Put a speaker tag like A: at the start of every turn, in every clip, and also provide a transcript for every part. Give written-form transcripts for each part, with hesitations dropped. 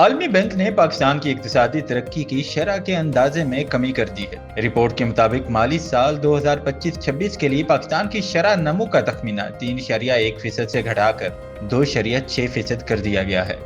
A: عالمی بینک نے پاکستان کی اقتصادی ترقی کی شرح کے اندازے میں کمی کر دی ہے۔ رپورٹ کے مطابق مالی سال 2025-26 کے لیے پاکستان کی شرح نمو کا تخمینہ 3.1% سے گھٹا کر 2.6% کر دیا گیا ہے۔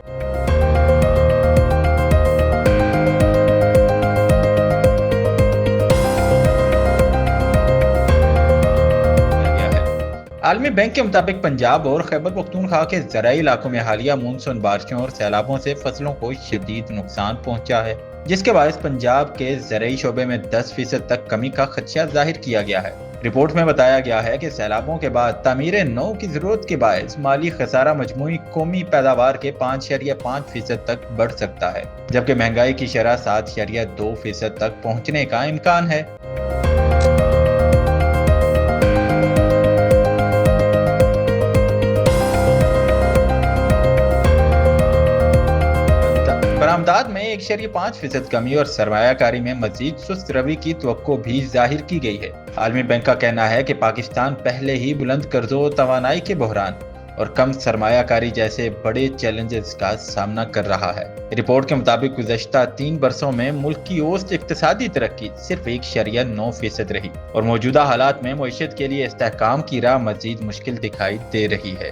A: عالمی بینک کے مطابق پنجاب اور خیبر پختونخوا کے زرعی علاقوں میں حالیہ مونسون بارشوں اور سیلابوں سے فصلوں کو شدید نقصان پہنچا ہے، جس کے باعث پنجاب کے زرعی شعبے میں 10% تک کمی کا خدشہ ظاہر کیا گیا ہے۔ رپورٹ میں بتایا گیا ہے کہ سیلابوں کے بعد تعمیر نو کی ضرورت کے باعث مالی خسارہ مجموعی قومی پیداوار کے 5.5% تک بڑھ سکتا ہے، جبکہ مہنگائی کی شرح 7.2% تک پہنچنے کا امکان ہے۔ برآمدات میں 1.5% کمی اور سرمایہ کاری میں مزید سست روی کی توقع بھی ظاہر کی گئی ہے۔ عالمی بینک کا کہنا ہے کہ پاکستان پہلے ہی بلند قرضوں و توانائی کے بحران اور کم سرمایہ کاری جیسے بڑے چیلنجز کا سامنا کر رہا ہے۔ رپورٹ کے مطابق گزشتہ 3 برسوں میں ملک کی اوسط اقتصادی ترقی صرف 1.9% رہی اور موجودہ حالات میں معیشت کے لیے استحکام کی راہ مزید مشکل دکھائی دے رہی ہے۔